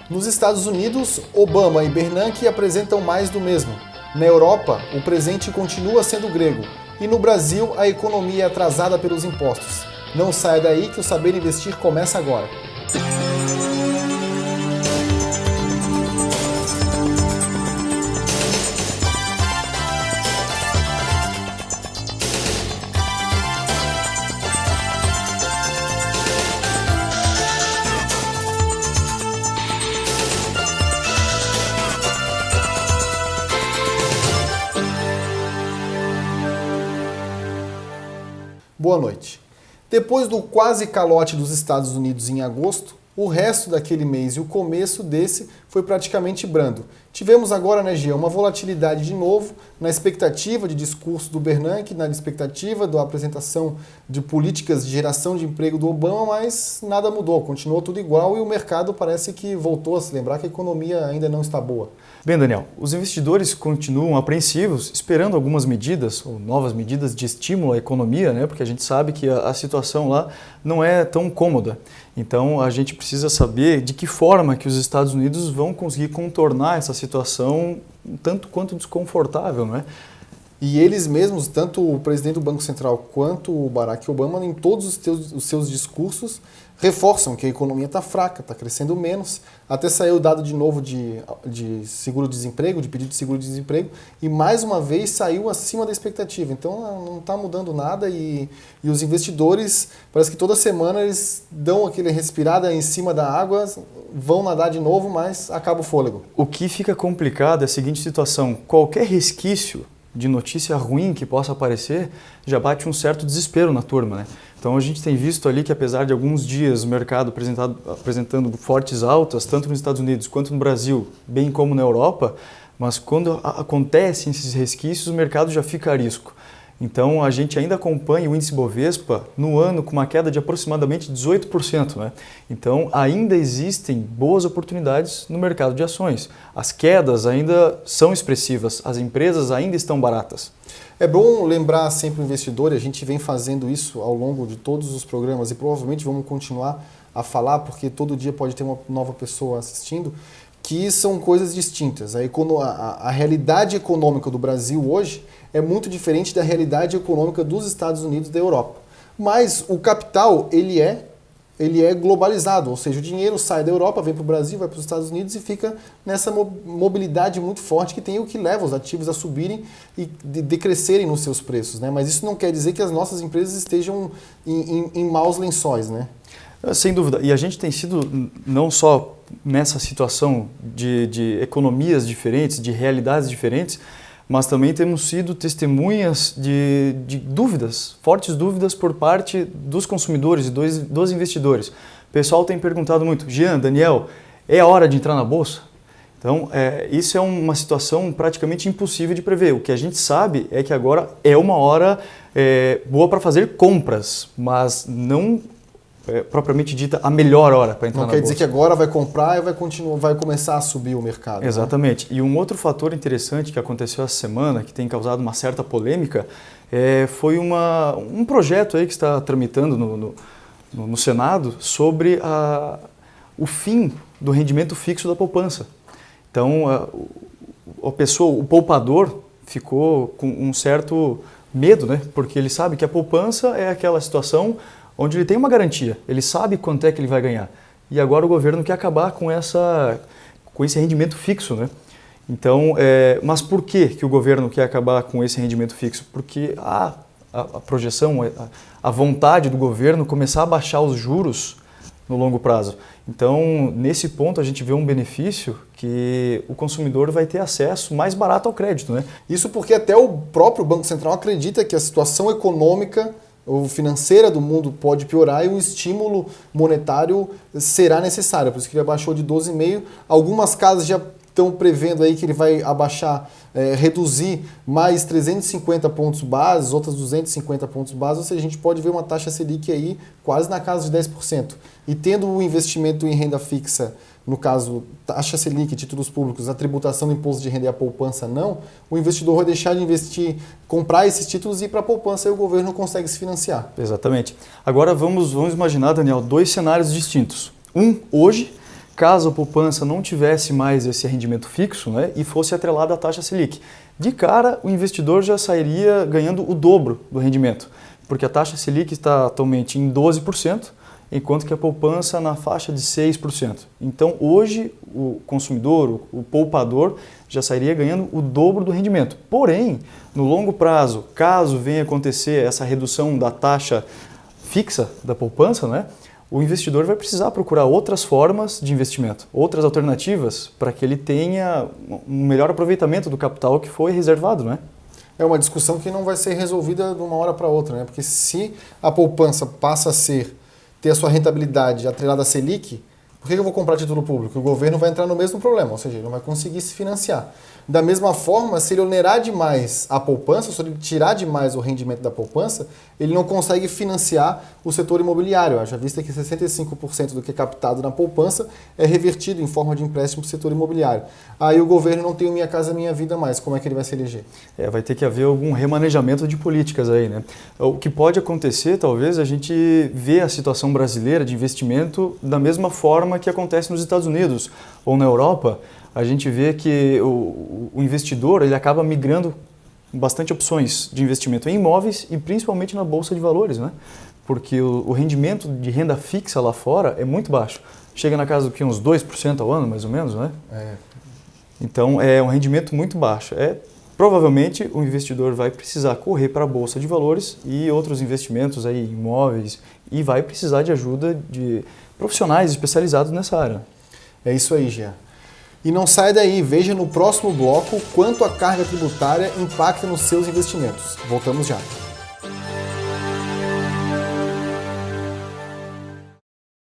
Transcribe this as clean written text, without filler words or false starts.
Nos Estados Unidos, Obama e Bernanke apresentam mais do mesmo. Na Europa, o presente continua sendo grego. E no Brasil, a economia é atrasada pelos impostos. Não saia daí que o Saber Investir começa agora. Boa noite. Depois do quase calote dos Estados Unidos em agosto, o resto daquele mês e o começo desse foi praticamente brando. Tivemos agora, né, Gia, uma volatilidade de novo na expectativa de discurso do Bernanke, na expectativa da apresentação de políticas de geração de emprego do Obama, mas nada mudou, continuou tudo igual e o mercado parece que voltou a se lembrar que a economia ainda não está boa. Bem, Daniel, os investidores continuam apreensivos, esperando algumas medidas ou novas medidas de estímulo à economia, né? Porque a gente sabe que a situação lá não é tão cômoda. Então a gente precisa saber de que forma que os Estados Unidos vão conseguir contornar essa situação tanto quanto desconfortável, não é? E eles mesmos, tanto o presidente do Banco Central quanto o Barack Obama, em todos os seus discursos, reforçam que a economia está fraca, está crescendo menos. Até saiu o dado de novo de seguro-desemprego, de pedido de seguro-desemprego, e mais uma vez saiu acima da expectativa. Então não está mudando nada e os investidores, parece que toda semana eles dão aquele respirada em cima da água, vão nadar de novo, mas acaba o fôlego. O que fica complicado é a seguinte situação: qualquer resquício de notícia ruim que possa aparecer, já bate um certo desespero na turma, né? Então a gente tem visto ali que apesar de alguns dias o mercado apresentando fortes altas, tanto nos Estados Unidos quanto no Brasil, bem como na Europa, mas quando acontecem esses resquícios, o mercado já fica a risco. Então a gente ainda acompanha o índice Bovespa no ano com uma queda de aproximadamente 18%, né? Então ainda existem boas oportunidades no mercado de ações. As quedas ainda são expressivas, as empresas ainda estão baratas. É bom lembrar sempre o investidor, e a gente vem fazendo isso ao longo de todos os programas e provavelmente vamos continuar a falar, porque todo dia pode ter uma nova pessoa assistindo, que são coisas distintas. A realidade econômica do Brasil hoje é muito diferente da realidade econômica dos Estados Unidos e da Europa. Mas o capital, ele é globalizado, ou seja, o dinheiro sai da Europa, vem para o Brasil, vai para os Estados Unidos e fica nessa mobilidade muito forte que tem o que leva os ativos a subirem e decrescerem nos seus preços, né? Mas isso não quer dizer que as nossas empresas estejam em maus lençóis, né? Sem dúvida. E a gente tem sido não só nessa situação de economias diferentes, de realidades diferentes, mas também temos sido testemunhas de dúvidas, fortes dúvidas por parte dos consumidores e dos investidores. O pessoal tem perguntado muito: Jean, Daniel, é a hora de entrar na Bolsa? Então, isso é uma situação praticamente impossível de prever. O que a gente sabe é que agora é uma hora boa para fazer compras, mas não propriamente dita a melhor hora para entrar na Bolsa. Não quer dizer que agora vai comprar e vai começar a subir o mercado. Exatamente. Né? E um outro fator interessante que aconteceu essa semana, que tem causado uma certa polêmica, foi um projeto aí que está tramitando no Senado sobre o fim do rendimento fixo da poupança. Então, o poupador ficou com um certo medo, né? Porque ele sabe que a poupança é aquela situação onde ele tem uma garantia, ele sabe quanto é que ele vai ganhar. E agora o governo quer acabar com esse rendimento fixo, né? Então, mas por que o governo quer acabar com esse rendimento fixo? Porque a projeção, a vontade do governo começar a baixar os juros no longo prazo. Então, nesse ponto, a gente vê um benefício que o consumidor vai ter acesso mais barato ao crédito, né? Isso porque até o próprio Banco Central acredita que a situação econômica ou financeira do mundo pode piorar e o estímulo monetário será necessário. Por isso que ele abaixou de 12,5%. Algumas casas já estão prevendo aí que ele vai abaixar, reduzir mais 350 pontos base, outras 250 pontos base, ou seja, a gente pode ver uma taxa Selic aí quase na casa de 10%. E tendo o investimento em renda fixa, no caso, taxa Selic, títulos públicos, a tributação do imposto de renda e a poupança não, o investidor vai deixar de investir, comprar esses títulos e ir para a poupança e o governo consegue se financiar. Exatamente. Agora vamos imaginar, Daniel, dois cenários distintos. Um, hoje, caso a poupança não tivesse mais esse rendimento fixo, né, e fosse atrelada à taxa Selic. De cara, o investidor já sairia ganhando o dobro do rendimento, porque a taxa Selic está atualmente em 12%, enquanto que a poupança na faixa de 6%. Então, hoje, o consumidor, o poupador, já sairia ganhando o dobro do rendimento. Porém, no longo prazo, caso venha acontecer essa redução da taxa fixa da poupança, né, o investidor vai precisar procurar outras formas de investimento, outras alternativas para que ele tenha um melhor aproveitamento do capital que foi reservado, né? É uma discussão que não vai ser resolvida de uma hora para outra, né? Porque se a poupança passa a ter a sua rentabilidade atrelada à Selic, por que eu vou comprar título público? O governo vai entrar no mesmo problema, ou seja, ele não vai conseguir se financiar. Da mesma forma, se ele onerar demais a poupança, se ele tirar demais o rendimento da poupança, ele não consegue financiar o setor imobiliário. Haja vista que 65% do que é captado na poupança é revertido em forma de empréstimo para o setor imobiliário. Aí o governo não tem o Minha Casa Minha Vida mais. Como é que ele vai se eleger? Vai ter que haver algum remanejamento de políticas aí, né? O que pode acontecer, talvez, a gente vê a situação brasileira de investimento da mesma forma que acontece nos Estados Unidos ou na Europa. A gente vê que o investidor ele acaba migrando bastante opções de investimento em imóveis e principalmente na Bolsa de Valores, né? Porque o rendimento de renda fixa lá fora é muito baixo. Chega na casa do que uns 2% ao ano, mais ou menos, né? Então é um rendimento muito baixo. Provavelmente o investidor vai precisar correr para a Bolsa de Valores e outros investimentos aí, imóveis, e vai precisar de ajuda de profissionais especializados nessa área. É isso aí, Jean. E não sai daí, veja no próximo bloco quanto a carga tributária impacta nos seus investimentos. Voltamos já.